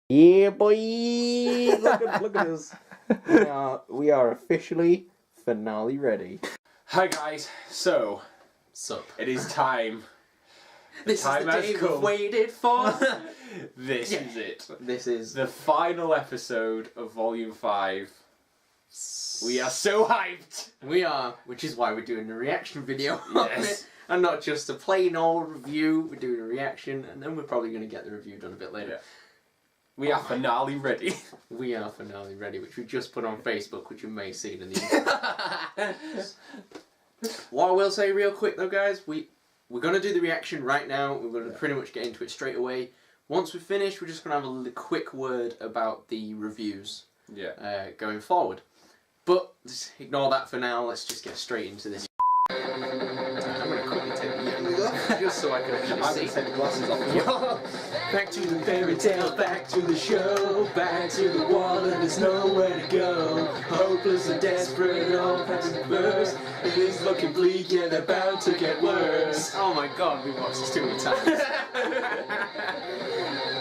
Yeah, boy! Look at us. We are officially finale ready. Hi guys, so it is time. This is the day we've waited for. This is it. This is the final episode of Volume 5. We are so hyped! We are, which is why we're doing a reaction video on Yes. it. And not just a plain old review, we're doing a reaction, and then we're probably going to get the review done a bit later. Yeah. We are finale ready. We are finale ready, which we just put on Facebook, which you may see in the What I will say real quick though, guys, we're going to do the reaction right now. We're going to pretty much get into it straight away. Once we're finished, we're just going to have a quick word about the reviews going forward. But just ignore that for now. Let's just get straight into this. I'm going to quickly take the glasses off, just so I can actually see. Take the glasses off. Back to the fairy tale, back to the show, back to the wall and there's nowhere to go. Hopeless and desperate, all past the verse. It is looking bleak, yeah, they're bound to get worse. Oh my god, we've watched this too many times.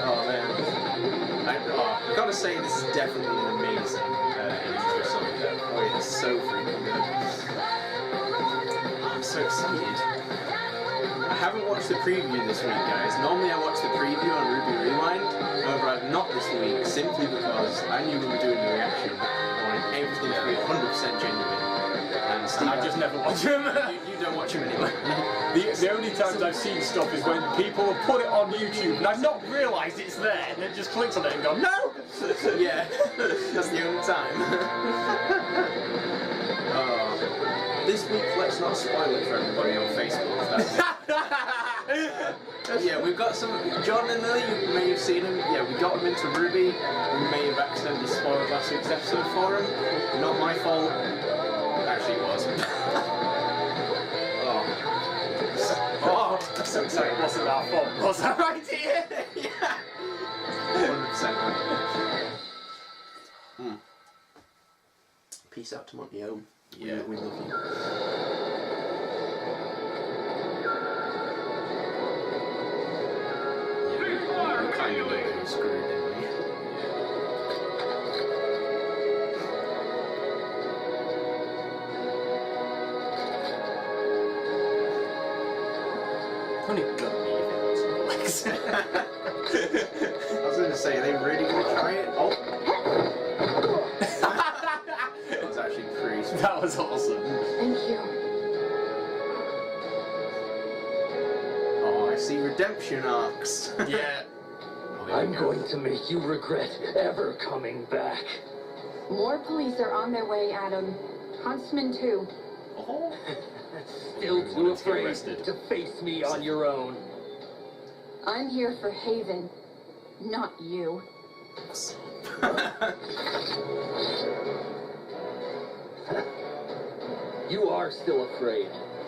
Oh man. I gotta say, this is definitely an amazing intro song. Oh yeah, it's so freaking good. I'm so excited. I haven't watched the preview this week, guys. Normally I watch the preview on RWBY Rewind. However, I've not this week, simply because I knew we were doing the reaction. I wanted everything to be 100% genuine. And I just never watch them. You don't watch them anyway. The only times I've seen stuff is when people have put it on YouTube and I've not realised it's there and then just clicked on it and gone, no! Yeah, that's the only time. This week, let's not spoil it for everybody on Facebook. Yeah, we've got some. John and Lily, you may have seen them. Yeah, we got them into RWBY. We may have accidentally spoiled last week's episode for them. Not my fault. Actually, it was. I'm so excited. It wasn't our fault. Was that right here? Yeah. 100%. Peace out to Monty-O. Yeah. We love you. We kind of got screwed, didn't we? Only got me if it I was going to say, are they really going to try it? Oh! That was actually pretty sweet. That was awesome. Thank you. Oh, I see redemption arcs. Yeah. I'm going to make you regret ever coming back. More police are on their way, Adam. Huntsman too. Oh. Still too Let's get afraid arrested. to face me on your own. I'm here for Haven, not you. You are still afraid,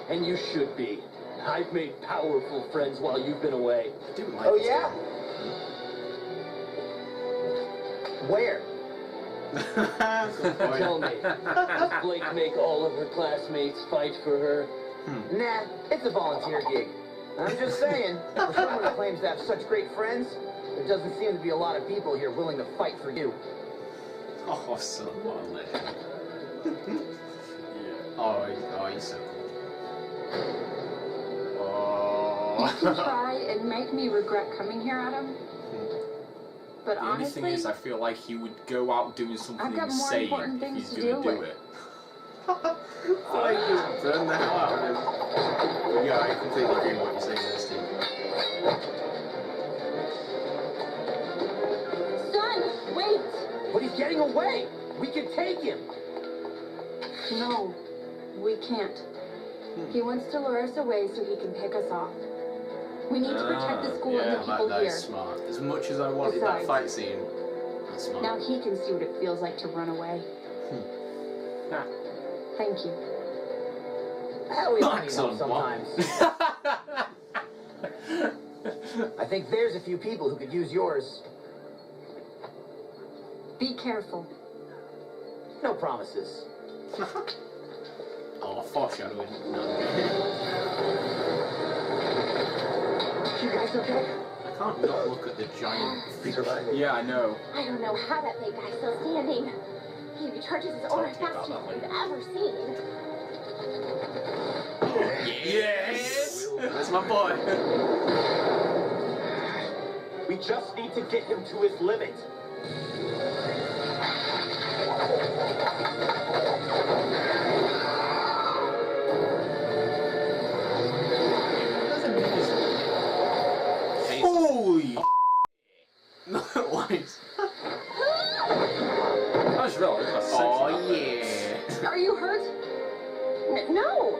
and you should be. I've made powerful friends while you've been away. I do like Oh this yeah? Where? Tell me, does Blake make all of her classmates fight for her? Nah, it's a volunteer gig. I'm just saying, for someone who claims to have such great friends, there doesn't seem to be a lot of people here willing to fight for you. Oh, son, what a legend. Oh, he's so cool. You can try and make me regret coming here, Adam. But The only honestly, thing is, I feel like he would go out doing something I've got more insane important if things he's to going to deal do with. it. I just burn the hell out of him. But yeah, I completely agree with what you're saying there, Steve. son, wait! But he's getting away! We can take him! No, we can't. He wants to lure us away so he can pick us off. We need to protect the school and the people that here. is smart. As much as I wanted that Besides, fight scene, that's smart. Now he can see what it feels like to run away. Thank you. Hell, we Max need help on sometimes. I think there's a few people who could use yours. Be careful. No promises. Oh, foreshadowing. No. You guys okay? I can't not look at the giant figure. Yeah, I know. I don't know how that big guy's still standing. He recharges his aura faster than we've ever seen. Yes! That's my boy. We just need to get him to his limit. Holy! What? I just realised that's Oh yeah. Are you hurt? No.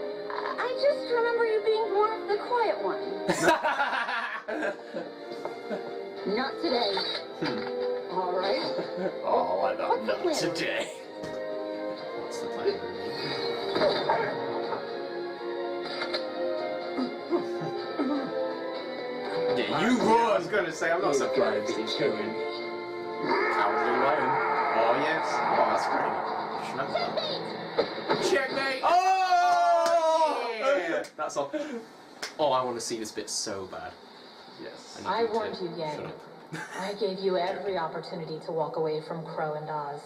I just remember you being more of the quiet one. Not today. All right. Oh, I don't What's the know plan? today. What's the plan? Yeah, you I was run! going to say, I'm not surprised he's going. Cowardly lion. Oh yes. Oh, that's great. Checkmate! Oh! Yeah! That's all. Oh, I want to see this bit so bad. Yes. I need warned to you, Yang. shut up. I gave you every opportunity to walk away from Crow and Oz.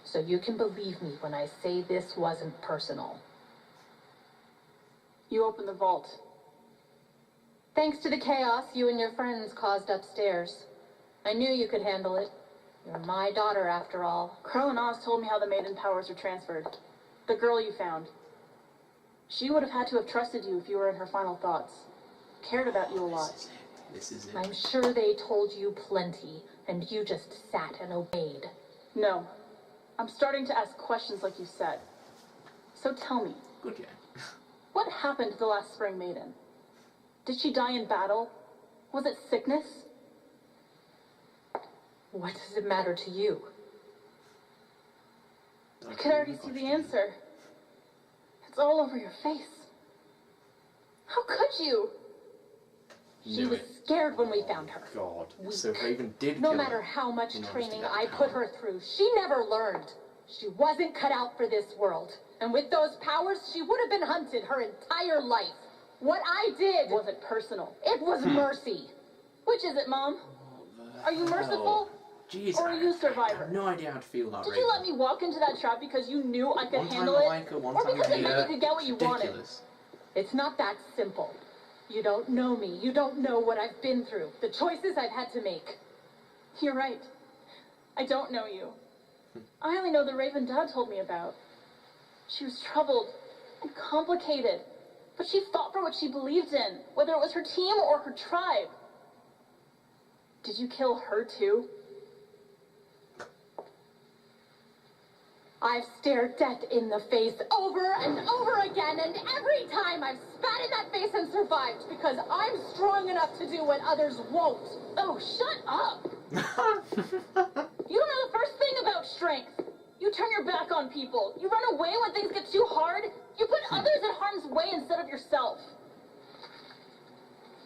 So you can believe me when I say this wasn't personal. You opened the vault. Thanks to the chaos you and your friends caused upstairs. I knew you could handle it. You're my daughter, after all. Crow and Oz told me how the maiden powers were transferred. The girl you found. She would have had to have trusted you if you were in her final thoughts. Cared about you a lot. This is it. I'm sure they told you plenty, and you just sat and obeyed. No. I'm starting to ask questions like you said. So tell me, Good, yeah. what happened to the last Spring Maiden? Did she die in battle? Was it sickness? What does it matter to you? I could already see the answer. It's all over your face. How could you? She was scared when we found her. God. So Raven did No kill matter her. how much in order to training get the I put power. her through, she never learned. She wasn't cut out for this world. And with those powers, she would have been hunted her entire life. What I did Wasn't personal. it was mercy. Which is it, Mom? Are you merciful? Jeez, Or are you I survivor? have no idea how to feel about Did Raven. you let me walk into that trap because you knew I could One time handle I it? like her, one Or time because I it hate meant her. you could get what you wanted? Ridiculous. It's not that simple. You don't know me. You don't know what I've been through. The choices I've had to make. You're right. I don't know you. I only know the Raven Dad told me about. She was troubled and complicated, but she fought for what she believed in, whether it was her team or her tribe. Did you kill her too? I've stared death in the face over and over again, and every time I've spat in that face and survived because I'm strong enough to do what others won't. Oh, shut up! You don't know the first thing about strength. You turn your back on people. You run away when things get too hard. You put others in harm's way instead of yourself.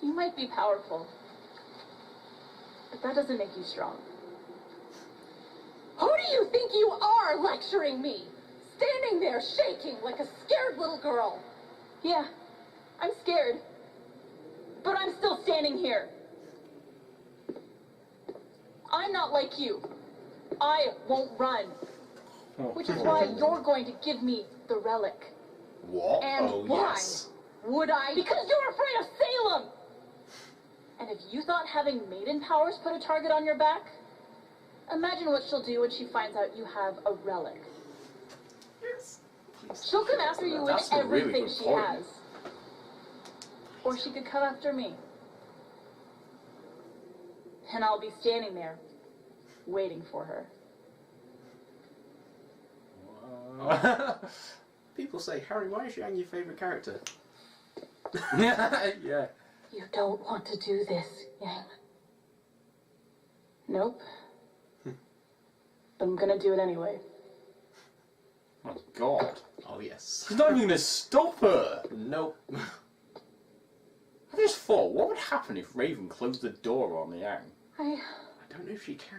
You might be powerful, but that doesn't make you strong. Who do you think you are lecturing me? Standing there shaking like a scared little girl. Yeah, I'm scared, but I'm still standing here. I'm not like you. I won't run. Which is why you're going to give me the relic. What? And Oh, why yes. would I? Because you're afraid of Salem! And if you thought having maiden powers put a target on your back, imagine what she'll do when she finds out you have a relic. Yes. Please. She'll come after you with That's a really everything good she point. has. Or she could come after me. And I'll be standing there, waiting for her. People say, Harry, why is Yang your favourite character? Yeah. You don't want to do this, Yang. Nope. But I'm gonna do it anyway. Oh, God. Oh, yes. She's not even going to stop her. Nope. I just thought, what would happen if Raven closed the door on the Yang? I don't know if she can.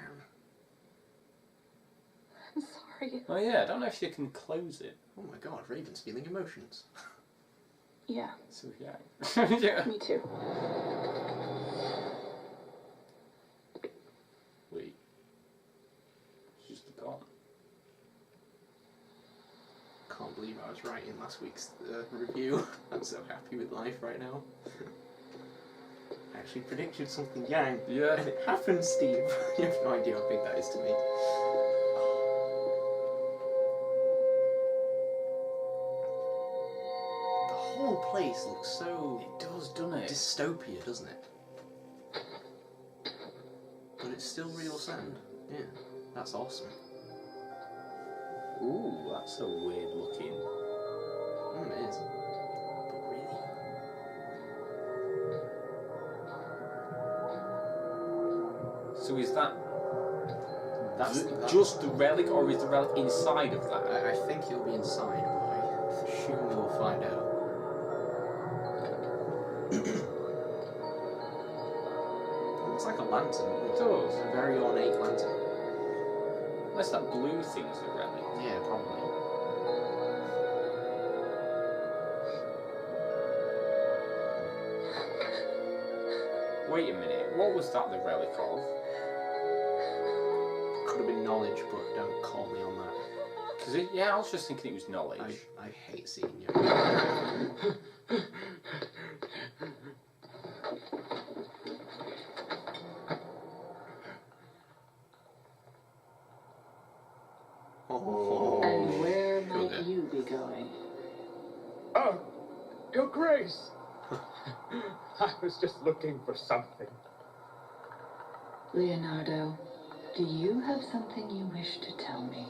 I'm sorry. Oh yeah, I don't know if she can close it. Oh my god, Raven's feeling emotions. Yeah, So Yang. Yeah. me too. believe I was right in last week's review. I'm so happy with life right now. I actually predicted something yang. Yeah. And it happened, Steve. You have no idea how big that is to me. The whole place looks so... It does, doesn't it? Dystopia, doesn't it? But it's still real sand. Yeah, that's awesome. Ooh, that's so weird looking. It is. But really? So is that That's just the relic, or is the relic inside of that? I think he'll be inside, but I assume we'll find out. Looks like a lantern. It does. A very ornate lantern. Unless that blue thing's the relic. Yeah, probably. Wait a minute, what was that the relic of? Could have been knowledge, but don't call me on that. Cause it, yeah, I was just thinking it was knowledge. I hate seeing you. And where might you be going? Oh, Your Grace! I was just looking for something. Leonardo, do you have something you wish to tell me?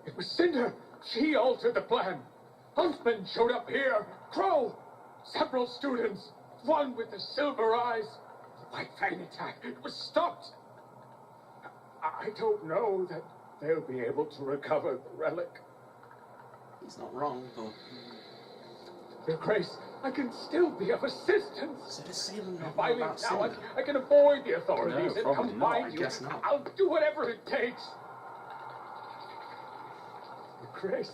It was Cinder. She altered the plan. Huntsman showed up here. Crow! Several students. One with the silver eyes. The White Fang attack. It was stopped. I don't know that they'll be able to recover the relic. He's not wrong, but... Your Grace, I can still be of assistance. Is it a Salem If novel I leave about now, Cinder? I can avoid the authorities No, and probably come not. find I you. guess not. I'll do whatever it takes. Your Grace.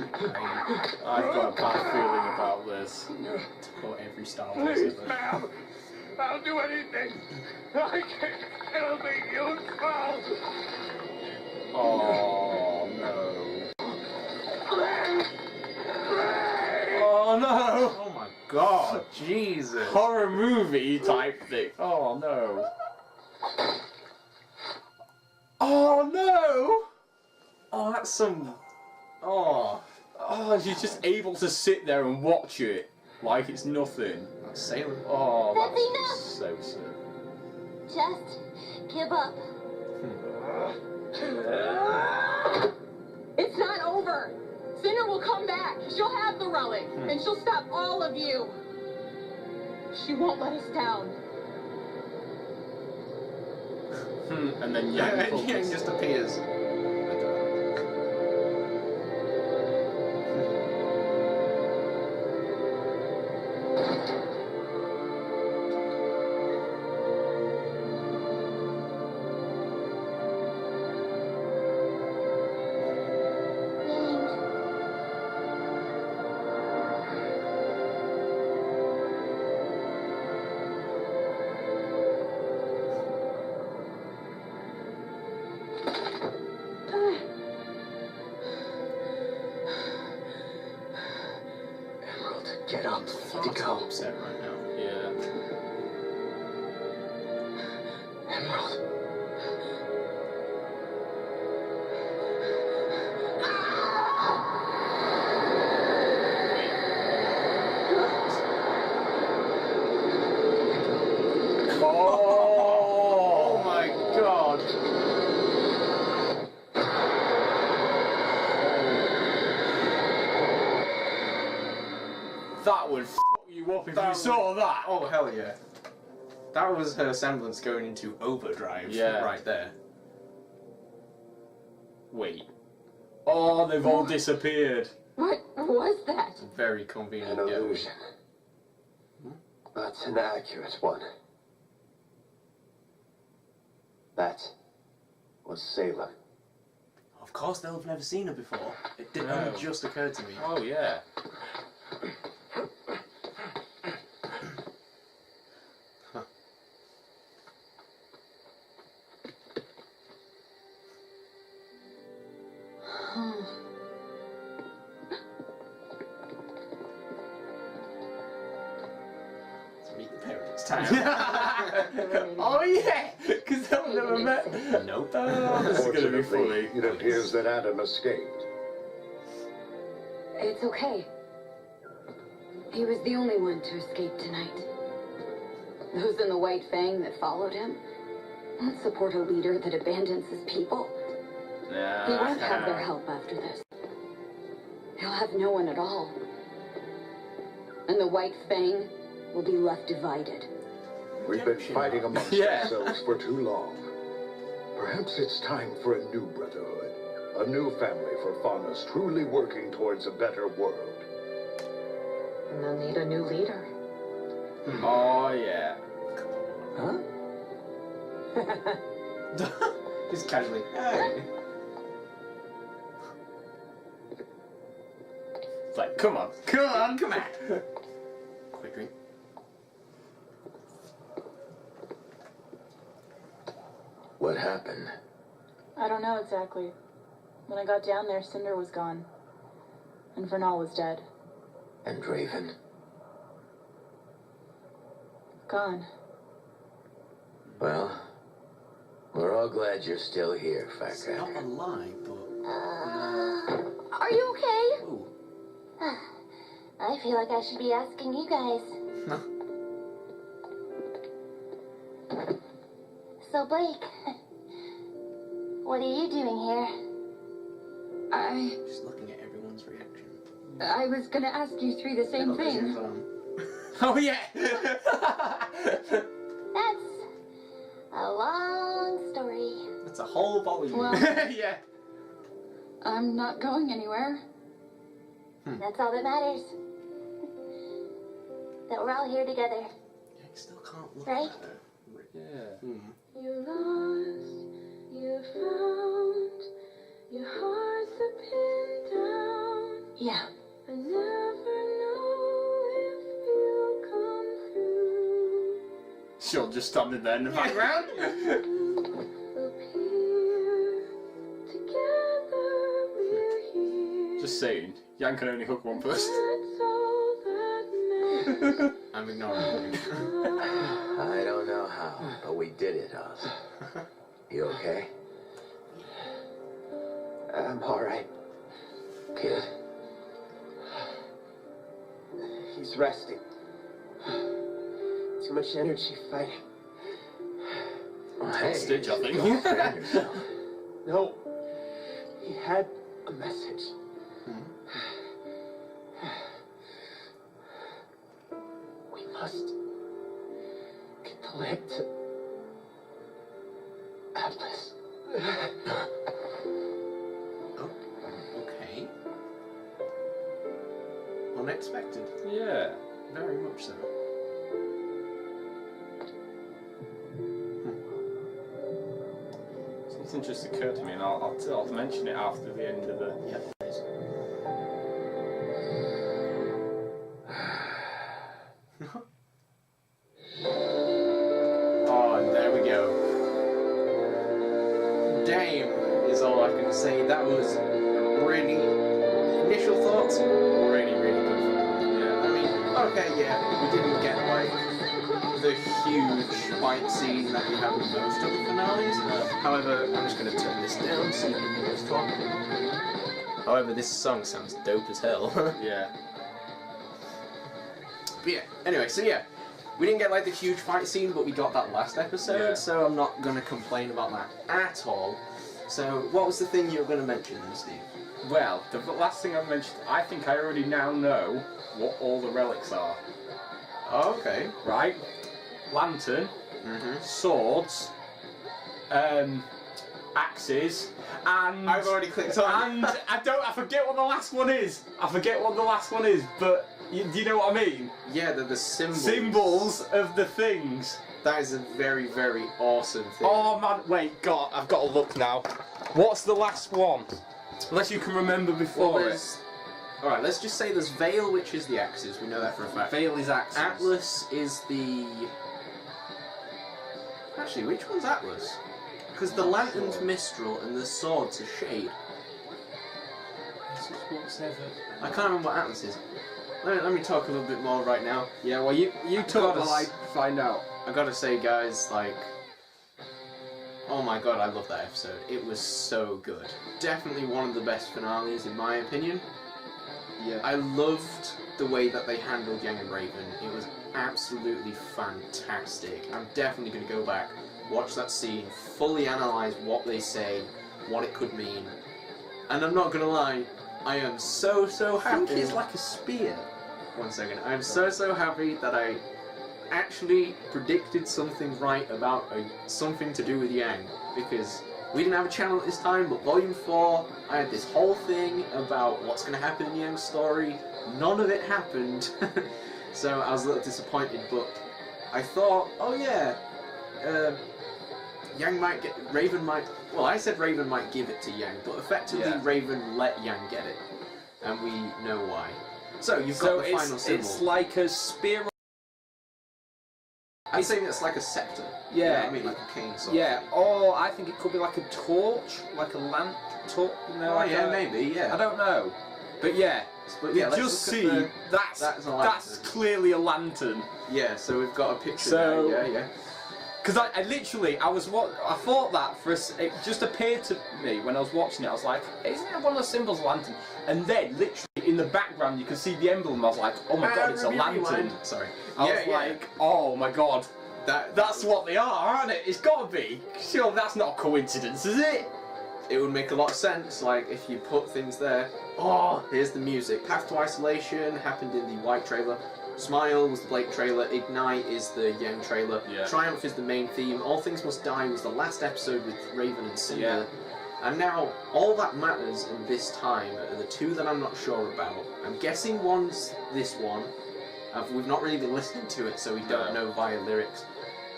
I've got a bad feeling about this. To quote every Star Wars Please, ever. ma'am. I'll do anything. I can. It'll be useful. Oh no. Oh no! Oh my god, Jesus. Horror movie type thing. Oh no. Oh no! Oh, that's some... Oh, Oh, you're just able to sit there and watch it like it's nothing. that's Salem. Oh, That's that's so sick. Just give up. It's not over. Cinder will come back. She'll have the relic, and she'll stop all of you. She won't let us down. And then Yeah, Yang and Yang just appears. Emerald, get up. I'm To go. upset right now. Yeah. Emerald. Oh my god. That would f you up if That you would- saw that. Oh, hell yeah. That was her semblance going into overdrive Yeah. right there. Wait. Oh, they've all disappeared. What was that? Very convenient. An getaway. illusion. But an accurate one. That was Salem. Of course, they'll have never seen her before. It did No. only just occur to me. Oh yeah. town. Oh yeah, because they'll never met. Nope. Oh, this is going to be funny. It appears that Adam escaped. It's okay. He was the only one to escape tonight. Those in the White Fang that followed him won't support a leader that abandons his people. He won't have their help after this. He'll have no one at all. And the White Fang will be left divided. We've been fighting amongst ourselves for too long. Perhaps it's time for a new brotherhood. A new family for Faunus, truly working towards a better world. And they'll need a new leader. Oh yeah. Huh? Just casually. Hey. It's like, come on, come on, come on. Quick drink. What happened? I don't know exactly. When I got down there, Cinder was gone. And Vernal was dead. And Raven? Gone. Well, we're all glad you're still here, It's not a lie, but... Are you okay? Ooh. I feel like I should be asking you guys. So, Blake, what are you doing here? Just looking at everyone's reaction. I was gonna ask you three the same thing. Oh yeah. That's a long story. That's a whole volume. Well, Yeah. I'm not going anywhere. That's all that matters. That we're all here together. I still can't look Right? at her. Yeah. You lost, you found, your heart's a pin down. Yeah. I never know if you'll come through. She'll just standing there in the background. Appear, together we're here. Just saying, Jan can only hook one person. That's all that matters. I'm ignoring you. I don't know how, but we did it, Oz. You okay? I'm alright. Kid? He's resting. Too much energy fighting. Well, hey, Stitch, I think. don't strain yourself. No. He had a message. We must get the leg to Atlas. Oh, okay. Unexpected. Yeah. Very much so. Something just occurred to me, and I'll mention it after the end of the. Yep, please. Oh, and there we go. Dame is all I can say. That was really initial thoughts. Really, really good. Yeah. I mean, okay, yeah, we didn't get like the huge fight scene that we have in most of the finales. However, I'm just going to turn this down so you can hear us talk. However, this song sounds dope as hell. Yeah. But yeah, anyway, so yeah, we didn't get like the huge fight scene, but we got that last episode, Yeah. so I'm not going to complain about that at all. So, what was the thing you were going to mention then, Steve? Well, the last thing I mentioned, I think I already now know what all the relics are. Oh, okay. Right? Lantern, swords, axes, and I've already clicked on. and I forget what the last one is. But do you know what I mean? Yeah, the symbols. Symbols of the things. That is a very, very awesome thing. Oh man, wait, God, I've got to look now. What's the last one? Unless you can remember before Well, it. Alright, let's just say there's Veil, which is the axes. We know that for a fact. Veil is axes. Atlas is the... Actually, which one's Atlas? Because the lantern's Mistral and the sword's a Shade. I can't remember what Atlas is. Let me talk a little bit more right now. Yeah, well, you talk While I find out. I gotta say, guys, like, oh my god, I love that episode. It was so good. Definitely one of the best finales, in my opinion. Yeah. I loved the way that they handled Yang and Raven. It was absolutely fantastic. I'm definitely going to go back, watch that scene, fully analyse what they say, what it could mean. And I'm not going to lie, I am so happy. I think it's like a spear. 1 second. I'm so happy that I actually predicted something right about something to do with Yang, because we didn't have a channel at this time, but Volume 4, I had this whole thing about what's going to happen in Yang's story. None of it happened, so I was a little disappointed, but I thought, oh yeah, Raven might, well, I said Raven might give it to Yang, but effectively Raven let Yang get it, and we know why. So you've got the final symbol. It's like a spear. I'm saying it's like a scepter. Yeah. You know what I mean, like a cane sort. Yeah, or I think it could be like a torch, like a lamp torch. You know, like maybe, yeah. I don't know, but yeah. But yeah, just see that's clearly a lantern. Yeah, so we've got a picture so, there. Yeah. Because I literally, I thought that it just appeared to me when I was watching it. I was like, isn't it one of the symbols of lantern? And then, literally, in the background, you can see the emblem. I was like, oh my god, it's a lantern. Sorry. I was like, oh my god, that's what they are, aren't it? It's got to be. Sure, that's not a coincidence, is it? It would make a lot of sense, like, if you put things there. Oh, here's the music. Path to Isolation happened in the White trailer. Smile was the Blake trailer. Ignite is the Yang trailer. Yeah. Triumph is the main theme. All Things Must Die was the last episode with Raven and Cinder. Yeah. And now, all that matters in this time are the two that I'm not sure about. I'm guessing one's this one. We've not really been listening to it, so we don't know via lyrics.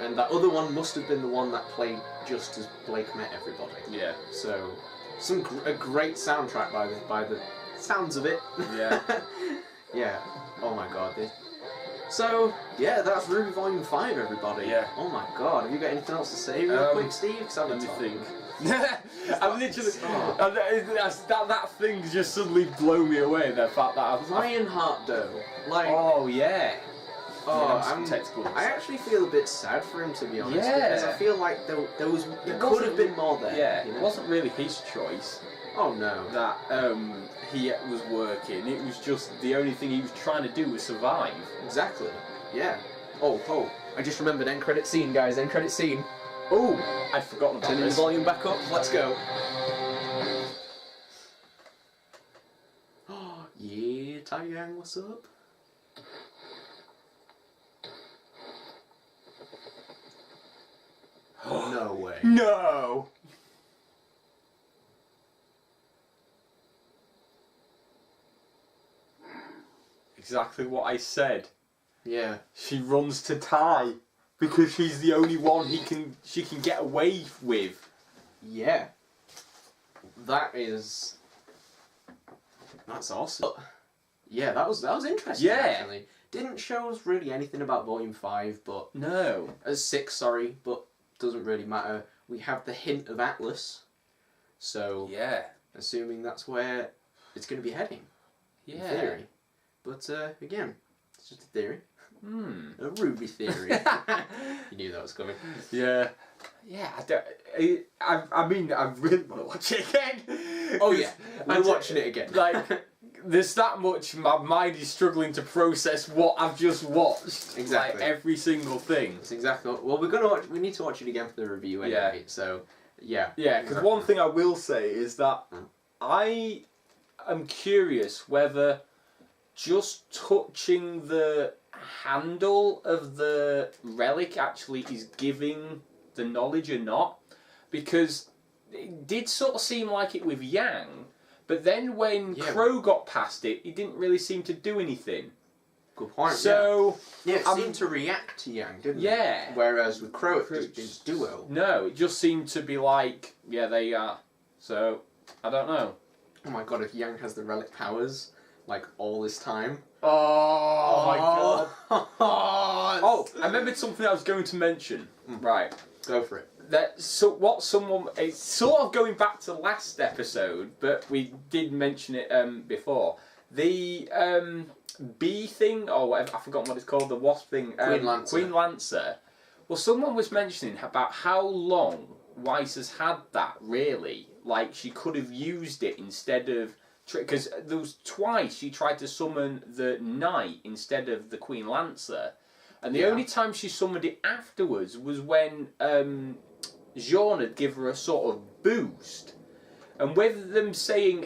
And that other one must have been the one that played just as Blake met everybody. Yeah. So, a great soundtrack by the sounds of it. Yeah. Yeah. Oh my god. So, yeah, that's RWBY Volume 5, everybody. Yeah. Oh my god. Have you got anything else to say real quick, Steve? Let me think. I'm literally that thing just suddenly blew me away. The fact that I was Lionheart, though. Like. Oh yeah. Oh, yeah, I actually feel a bit sad for him, to be honest. Yeah. Because I feel like there could have been more there. Yeah. You know? It wasn't really his choice. Oh no. That he was working. It was just the only thing he was trying to do was survive. Exactly. Yeah. Oh. I just remembered end credit scene, guys. End credit scene. Oh, I'd forgotten about Turning the volume back up. Let's go. Oh yeah, Taiyang, what's up? No way. No. Exactly what I said. Yeah. She runs to Tai because she's the only one she can get away with. Yeah. That's awesome. Yeah, that was interesting. Yeah. Actually, didn't show us really anything about Volume 5, but no. 6, sorry, but doesn't really matter. We have the hint of Atlas, so yeah, assuming that's where it's going to be heading. Yeah. In theory. But again, it's just a theory. A RWBY theory. You knew that was coming. Yeah. Yeah, I mean, I really want to watch it again. Oh yeah, I'm watching it again. Like, there's that much, my mind is struggling to process what I've just watched. Exactly. Like, every single thing. That's exactly what, well, we need to watch it again for the review anyway, so, yeah. Yeah, because one thing I will say is that I am curious whether just touching the handle of the relic actually is giving the knowledge or not, because it did sort of seem like it with Yang, but then when Crow got past it, it didn't really seem to do anything. Good point. So yeah, it seemed to react to Yang, didn't it? Yeah. Whereas with Crow, it just didn't do well. No, it just seemed to be like, yeah, there you are. So I don't know. Oh my god, if Yang has the relic powers like all this time. Oh my god. Oh, I remembered something I was going to mention. Right. Go for it. It's sort of going back to last episode, but we did mention it before. The bee thing, or whatever, I've forgotten what it's called, the wasp thing. Queen Lancer. Queen Lancer. Well, someone was mentioning about how long Weiss has had that, really. Like, she could have used it instead of... Because there was twice she tried to summon the Knight instead of the Queen Lancer. And the only time she summoned it afterwards was when Jean had given her a sort of boost. And with them saying...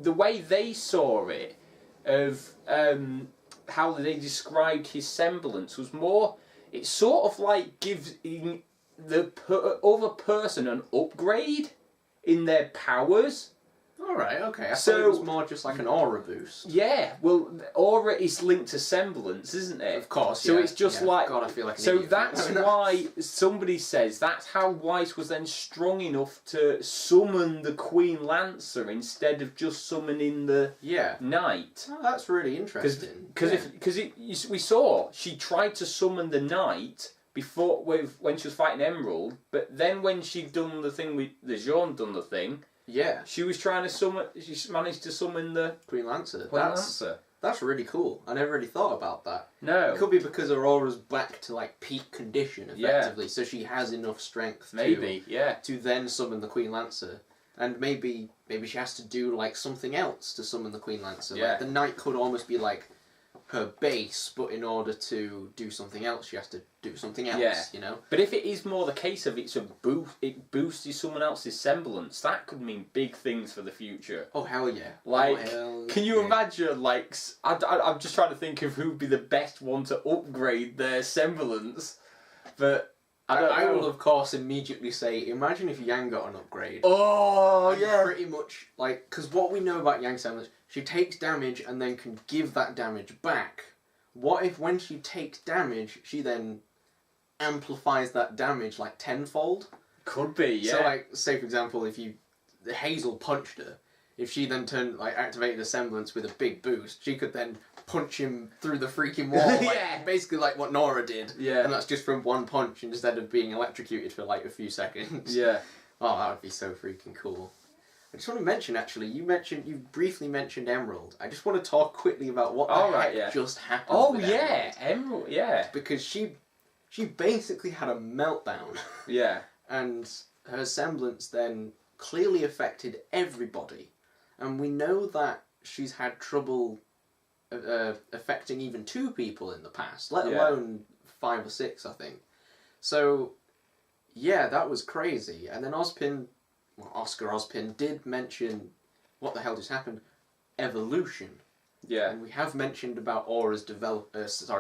the way they saw it, of how they described his semblance, was more... It sort of like gives the other person an upgrade in their powers. Alright, okay. I thought it was more just like an aura boost. Yeah, well, aura is linked to semblance, isn't it? Of course, So it's just like... God, I feel like an So idiot. that's why somebody says that's how Weiss was then strong enough to summon the Queen Lancer instead of just summoning the Knight. Oh, that's really interesting. Because we saw she tried to summon the Knight before when she was fighting Emerald, but then when she'd done the thing with the Jean done the thing, she was trying to summon. She managed to summon the Queen Lancer. Lancer. That's really cool. I never really thought about that. No. It could be because Aurora's back to like peak condition effectively, so she has enough strength to then summon the Queen Lancer. And maybe she has to do like something else to summon the Queen Lancer. Like the Knight could almost be like her base, but in order to do something else, she has to do something else, you know? But if it is more the case of it boosts someone else's semblance, that could mean big things for the future. Oh, hell yeah. Like, can you imagine, like, I'm just trying to think of who'd be the best one to upgrade their semblance, but... I will, of course, immediately say, imagine if Yang got an upgrade. Oh, yeah. Pretty much, like, because what we know about Yang's semblance, she takes damage and then can give that damage back. What if when she takes damage, she then amplifies that damage, like, tenfold? Could be, yeah. So, like, say, for example, if Hazel punched her, if she then activated a semblance with a big boost, she could then punch him through the freaking wall. Like, basically like what Nora did. Yeah. And that's just from one punch instead of being electrocuted for like a few seconds. Yeah. Oh, that would be so freaking cool. I just want to mention, actually, you briefly mentioned Emerald. I just want to talk quickly about what the heck just happened with Emerald, yeah. Because she basically had a meltdown. Yeah. And her semblance then clearly affected everybody. And we know that she's had trouble affecting even 2 people in the past, let alone 5 or 6, I think. So, yeah, that was crazy. And then Oscar Ozpin did mention, what the hell just happened? Evolution. Yeah. And we have mentioned about Aura's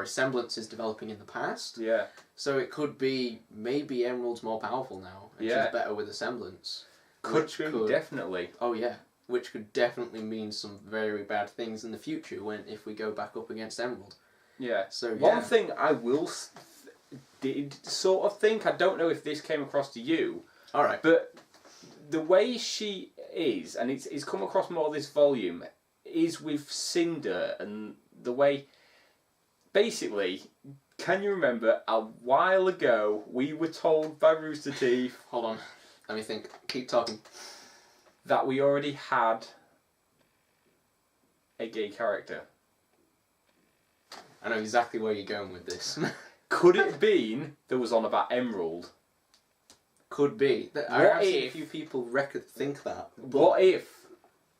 semblances developing in the past. Yeah. So it could be, maybe Emerald's more powerful now, and she's better with a semblance. Could be, definitely. Oh yeah. Which could definitely mean some very bad things in the future if we go back up against Emerald. Yeah. So one thing I will did sort of think, I don't know if this came across to you. All right. But the way she is, and it's come across more this volume, is with Cinder, and the way. Basically, can you remember a while ago we were told by Rooster Teeth? Hold on, let me think. Keep talking. That we already had a gay character. I know exactly where you're going with this. Could it have been that was on about Emerald? Could be. What if a few people think that? What if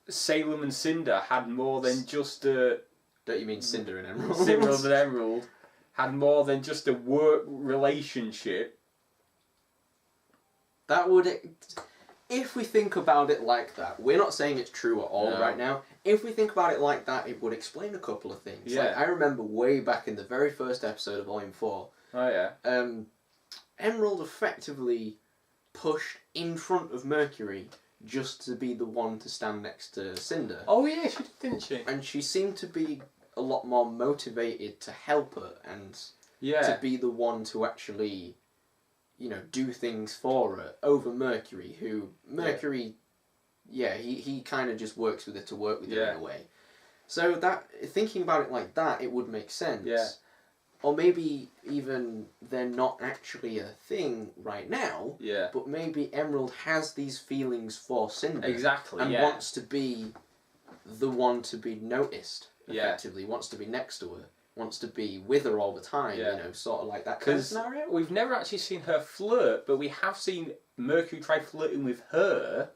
Salem and Cinder had more than just a... Don't you mean Cinder and Emerald? Cinder and Emerald had more than just a work relationship. That would... If we think about it like that, we're not saying it's true at all right now. If we think about it like that, it would explain a couple of things. Yeah. Like, I remember way back in the very first episode of Volume 4. Oh, yeah. Emerald effectively pushed in front of Mercury just to be the one to stand next to Cinder. Oh, yeah, she did, didn't she? And she seemed to be a lot more motivated to help her and to be the one to actually... do things for her over Mercury, who... Mercury, he kind of just works with her to work with her in a way. So thinking about it like that, it would make sense. Yeah. Or maybe even they're not actually a thing right now, but maybe Emerald has these feelings for Cinder. Exactly, and wants to be the one to be noticed. effectively. Wants to be next to her. Wants to be with her all the time, Yeah. you know, sort of like that kind of scenario. We've never actually seen her flirt, but we have seen Mercury try flirting with her.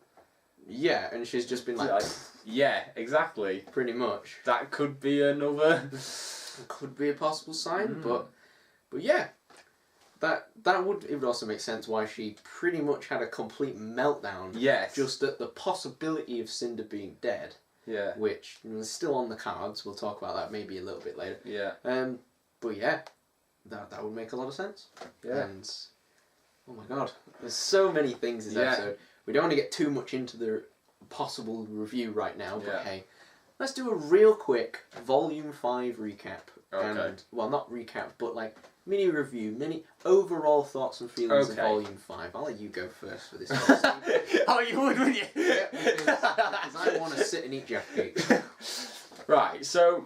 Yeah, and she's just been like... yeah, exactly. Pretty much. That could be another... could be a possible sign, but yeah. It would also make sense why she pretty much had a complete meltdown. Yes. Just at the possibility of Cinder being dead. Yeah. Which is still on the cards. We'll talk about that maybe a little bit later. Yeah. But yeah, that would make a lot of sense. Yeah. And oh my god, there's so many things this episode. We don't want to get too much into the possible review right now, but hey, let's do a real quick Volume 5 recap. Okay. And, well, not recap, but like mini review, mini overall thoughts and feelings of Volume 5. I'll let you go first for this one. Oh, you would, wouldn't you? Yeah, because I want to sit and eat Jack cakes. Right, so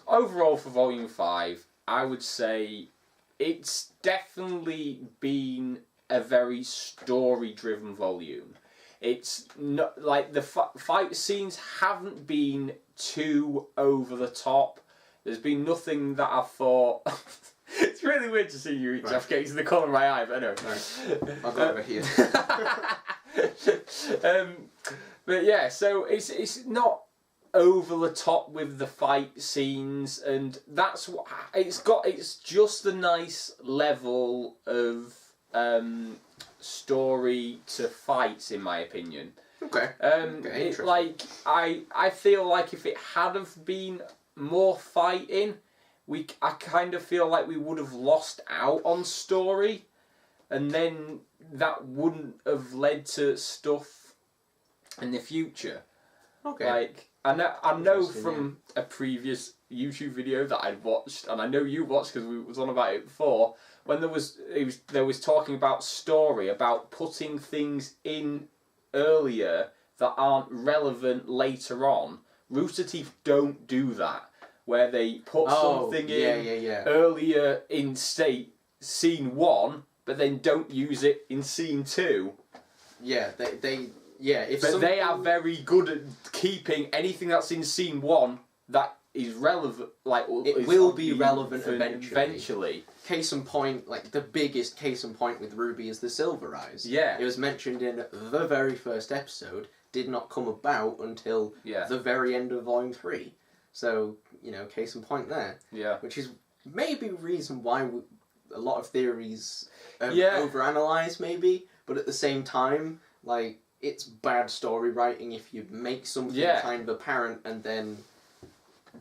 overall for Volume 5, I would say it's definitely been a very story-driven volume. It's not like the fight scenes haven't been too over the top. There's been nothing that I've thought. It's really weird to see you eat Jeff cakes in the corner of my eye, but anyway. Right. I'll go over here. But yeah, so it's not over the top with the fight scenes, and that's what it's got. It's just the nice level of story to fights, in my opinion. Okay. I feel like if it had have been more fighting, I kind of feel like we would have lost out on story, and then that wouldn't have led to stuff in the future. Okay. Like I know from a previous YouTube video that I'd watched, and I know you watched because we was on about it before. When there was talking about story, about putting things in earlier that aren't relevant later on. Rooster Teeth don't do that, where they put something in earlier in scene 1, but then don't use it in scene 2. Yeah, they are very good at keeping anything that's in scene 1 that is relevant. Like it will be relevant eventually. Case in point, like the biggest case in point with RWBY is the Silver Eyes. Yeah. It was mentioned in the very first episode, did not come about until the very end of Volume 3. So, case in point there. Yeah. Which is maybe a reason why a lot of theories overanalyze, maybe, but at the same time, like, it's bad story writing if you make something kind of apparent and then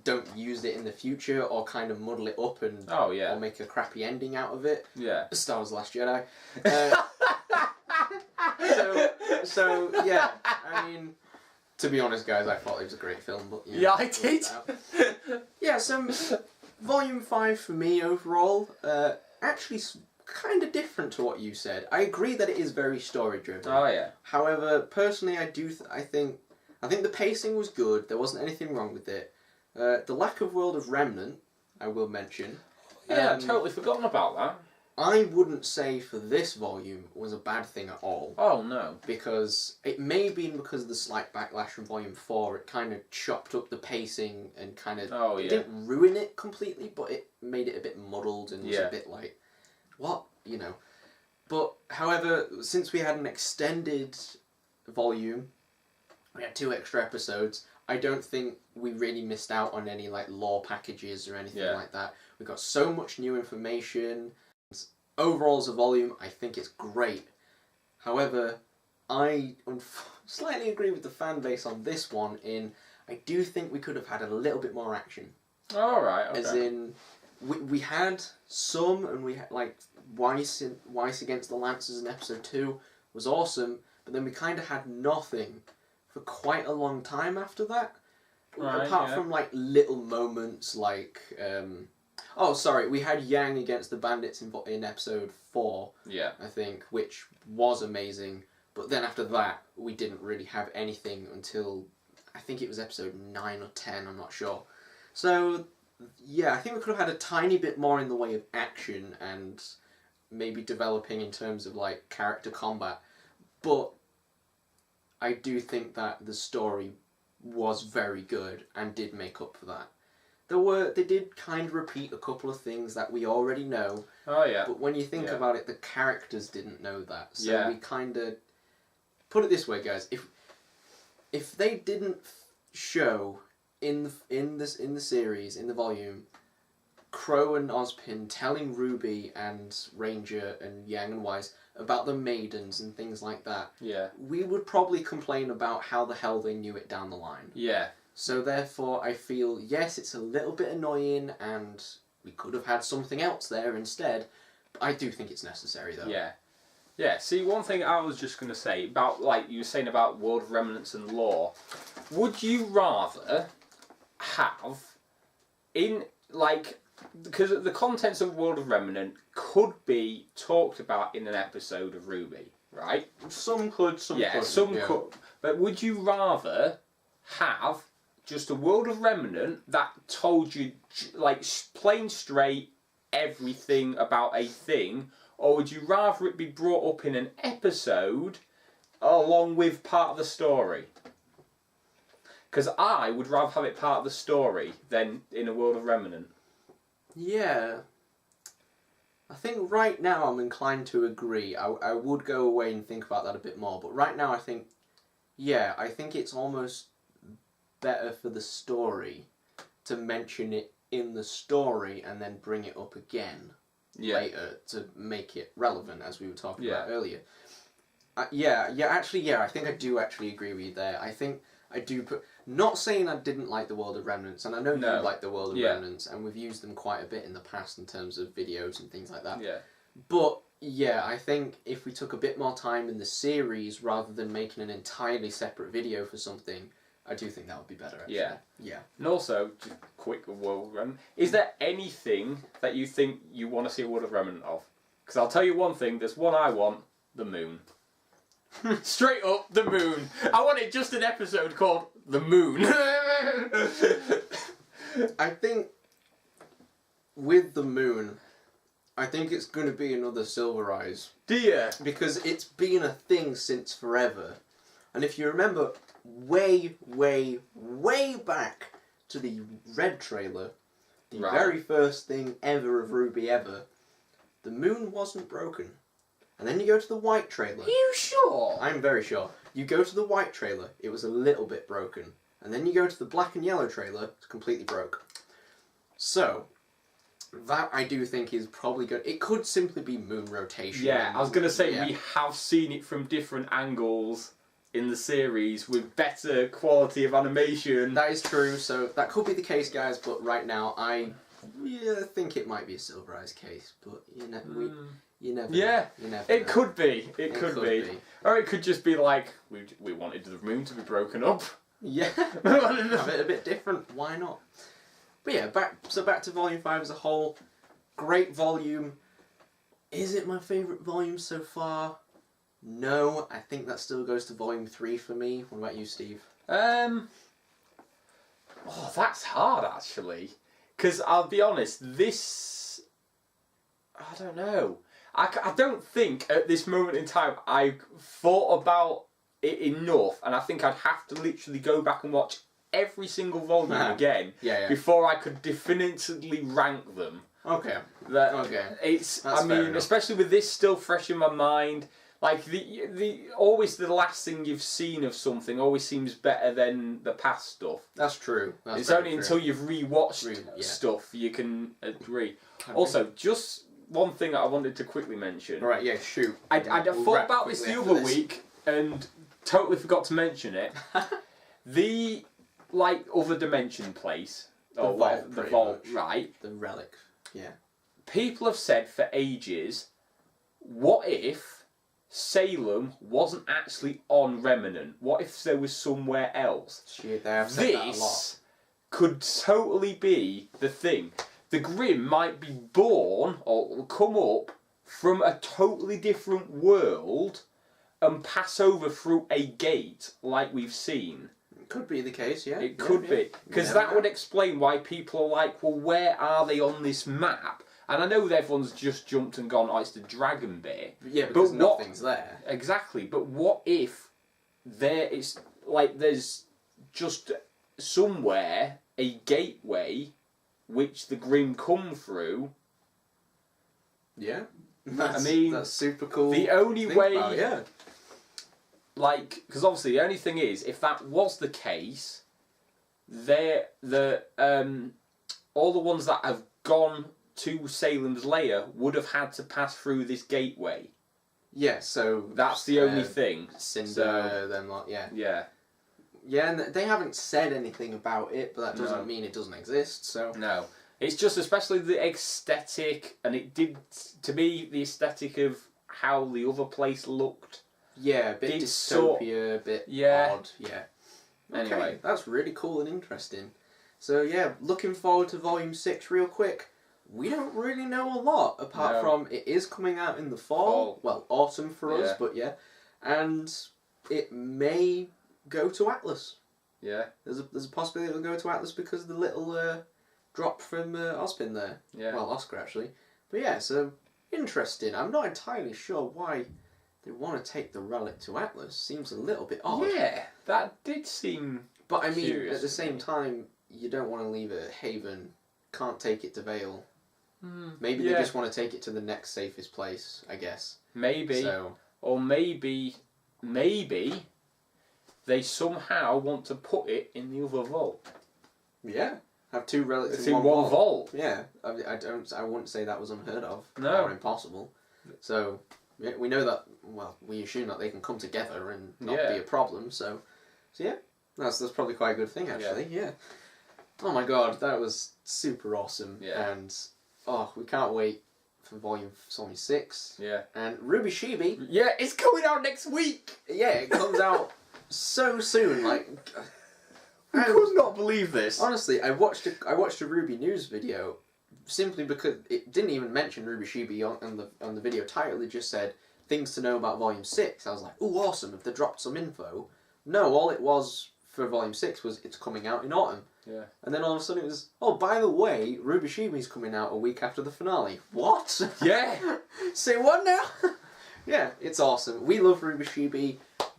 don't use it in the future, or kind of muddle it up and or make a crappy ending out of it. Yeah. Star Wars: Last Jedi. So yeah, I mean, to be honest, guys, I thought it was a great film, but I did. Yeah, so Volume 5 for me overall, actually kind of different to what you said. I agree that it is very story driven. Oh yeah. However, personally, I think the pacing was good. There wasn't anything wrong with it. The lack of world of Remnant, I will mention. Yeah, totally forgotten about that. I wouldn't say for this volume was a bad thing at all. Oh, no. Because it may have been because of the slight backlash from Volume 4, it kind of chopped up the pacing and kind of... It didn't ruin it completely, but it made it a bit muddled and was a bit like, what? But, however, since we had an extended volume, we had 2 extra episodes, I don't think we really missed out on any like lore packages or anything like that. We got so much new information. Overall as a volume, I think it's great. However, I slightly agree with the fan base on this one in I do think we could have had a little bit more action. Alright, okay. As in, we had some, and we had like Weiss against the Lancers in episode 2 was awesome, but then we kind of had nothing for quite a long time after that. Right, apart from like little moments like we had Yang against the Bandits in episode 4 I think, which was amazing, but then after that we didn't really have anything until I think it was episode 9 or 10, I'm not sure. So yeah, I think we could have had a tiny bit more in the way of action and maybe developing in terms of like character combat, but I do think that the story was very good and did make up for that. They did kind of repeat a couple of things that we already know. Oh yeah. But when you think Yeah. about it, the characters didn't know that. So Yeah. we kind of put it this way, guys. If they didn't show in the series, in the volume, Crow and Ozpin telling Ruby and Ranger and Yang and Wise about the maidens and things like that, Yeah. we would probably complain about how the hell they knew it down the line. Yeah. So therefore, I feel, yes, it's a little bit annoying, and we could have had something else there instead, but I do think it's necessary, though. Yeah. Yeah, see, one thing I was just going to say, about, like, you were saying about World of Remnants and lore, would you rather have, in, like, because the contents of World of Remnant could be talked about in an episode of RWBY, right? Some could, some yeah, couldn't. some Yeah. could. But would you rather have just a World of Remnant that told you, like, plain straight everything about a thing, or would you rather it be brought up in an episode along with part of the story? Because I would rather have it part of the story than in a World of Remnant. Yeah. I think right now I'm inclined to agree. I would go away and think about that a bit more, but right now I think, yeah, I think it's almost better for the story to mention it in the story and then bring it up again later to make it relevant, as we were talking about earlier. I think I do actually agree with you there. I think I do put... Not saying I didn't like the World of Remnants, and I know you like the World of Remnants, and we've used them quite a bit in the past in terms of videos and things like that. Yeah. But, yeah, I think if we took a bit more time in the series rather than making an entirely separate video for something, I do think that would be better, actually. Yeah. Yeah. And also, just quick World of Remnant, is there anything that you think you want to see a World of Remnant of? Because I'll tell you one thing, there's one I want, the moon. Straight up, the moon. I wanted just an episode called The Moon. I think with the moon, I think it's going to be another Silver Eyes. Do you? Because it's been a thing since forever. And if you remember way, way, way back to the Red trailer, the very first thing ever of RWBY ever, the moon wasn't broken. And then you go to the White trailer. Are you sure? I'm very sure. You go to the White trailer, it was a little bit broken. And then you go to the Black and Yellow trailer, it's completely broke. So, that I do think is probably good. It could simply be moon rotation. Yeah, I was going to say, we have seen it from different angles in the series with better quality of animation. That is true, so that could be the case, guys, but right now I think it might be a Silver Eyes case, but you never know. You never know. Could be. It could be. Or it could just be like, we wanted the moon to be broken up. Yeah. Have it a bit different. Why not? But yeah, back to Volume 5 as a whole. Great volume. Is it my favourite volume so far? No. I think that still goes to Volume 3 for me. What about you, Steve? Oh, that's hard, actually. Because I'll be honest, this... I don't know. I don't think at this moment in time I thought about it enough, and I think I'd have to literally go back and watch every single volume again before I could definitively rank them. Okay. It's That's fair enough. especially with this still fresh in my mind. Like always the last thing you've seen of something always seems better than the past stuff. That's true. It's only until you've rewatched stuff you can agree. Also, just one thing that I wanted to quickly mention. Right, yeah, shoot. I thought about this the other week and totally forgot to mention it. The other dimension place, The vault, right? The relic, yeah. People have said for ages, what if Salem wasn't actually on Remnant? What if there was somewhere else? Shit, they have said that a lot. This could totally be the thing. The Grimm might be born or come up from a totally different world and pass over through a gate like we've seen. It could be the case, yeah. It could be. Because that would explain why people are like, well, where are they on this map? And I know that everyone's just jumped and gone, oh, it's the dragon bit. Yeah, because nothing's there. Exactly. But what if there's just somewhere a gateway which the Grimm come through. Yeah. I mean, that's super cool. The only way, yeah. Like, because obviously the only thing is, if that was the case, all the ones that have gone to Salem's lair would have had to pass through this gateway. Yeah, so that's the only thing. Cinder, then like, yeah. Yeah. Yeah, and they haven't said anything about it, but that doesn't mean it doesn't exist, so... No. It's just especially the aesthetic, and it did, to me, the aesthetic of how the other place looked. Yeah, a bit dystopia, a bit odd, yeah. Anyway. Okay, that's really cool and interesting. So yeah, looking forward to Volume 6 real quick. We don't really know a lot, apart from it is coming out in the fall. Well, autumn for us, but yeah. And it may go to Atlas. Yeah. There's a possibility it'll go to Atlas because of the little drop from Ozpin there. Yeah. Well, Oscar actually. But yeah, so interesting. I'm not entirely sure why they want to take the relic to Atlas. Seems a little bit odd. Yeah, that did seem. But I mean, at the same time, you don't want to leave it at Haven. Can't take it to Vale. Maybe they just want to take it to the next safest place, I guess. Maybe. So. Or maybe they somehow want to put it in the other vault. Yeah. Have two relics it's in one vault. Yeah. I wouldn't say that was unheard of. No. Or impossible. So, we know that, well, we assume that they can come together and not be a problem, so yeah. That's probably quite a good thing, actually, yeah. Oh my god, that was super awesome. Yeah. And, we can't wait for Volume 6. Yeah. And RWBY. Yeah, it's coming out next week! Yeah, it comes out so soon, like... I could not believe this. Honestly, I watched a RWBY news video simply because it didn't even mention RWBY on the video title. It just said things to know about Volume 6. I was like, ooh, awesome! If they dropped some info. No, all it was for Volume 6 was it's coming out in autumn. Yeah. And then all of a sudden it was, oh, by the way, RWBY's coming out a week after the finale. What? Yeah. Say what now? Yeah, it's awesome. We love RWBY.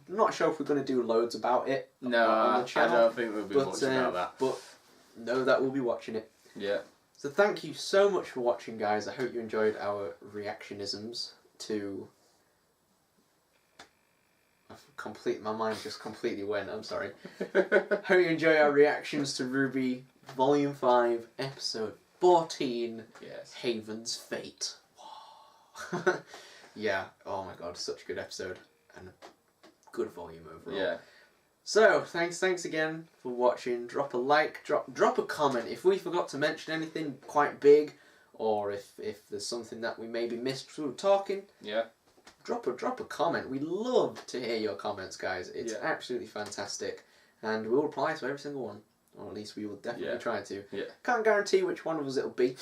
I'm not sure if we're going to do loads about it. No, on the channel, I don't think we'll be watching about that. But know that we'll be watching it. Yeah. So thank you so much for watching, guys. I hope you enjoyed our reactionisms to... My mind just completely went, I'm sorry. Hope you enjoy our reactions to RWBY Volume 5, Episode 14, Haven's Fate. Wow. Yeah, oh my god, such a good episode. And a good volume overall. Yeah. So, thanks again for watching. Drop a like, drop a comment. If we forgot to mention anything quite big, or if there's something that we maybe missed through talking, drop a comment. We love to hear your comments, guys. It's absolutely fantastic. And we'll reply to every single one. Or at least we will definitely try to. Yeah. Can't guarantee which one of us it'll be.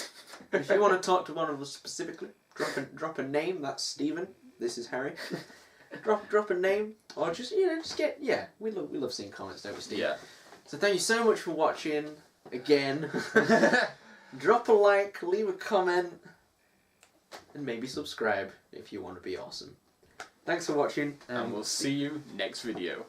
If you want to talk to one of us specifically, drop a name. That's Stephen. This is Harry. drop a name, or just get we love seeing comments, don't we, Steve? Yeah. So thank you so much for watching again. Drop a like, leave a comment, and maybe subscribe if you want to be awesome. Thanks for watching, and we'll see you next video.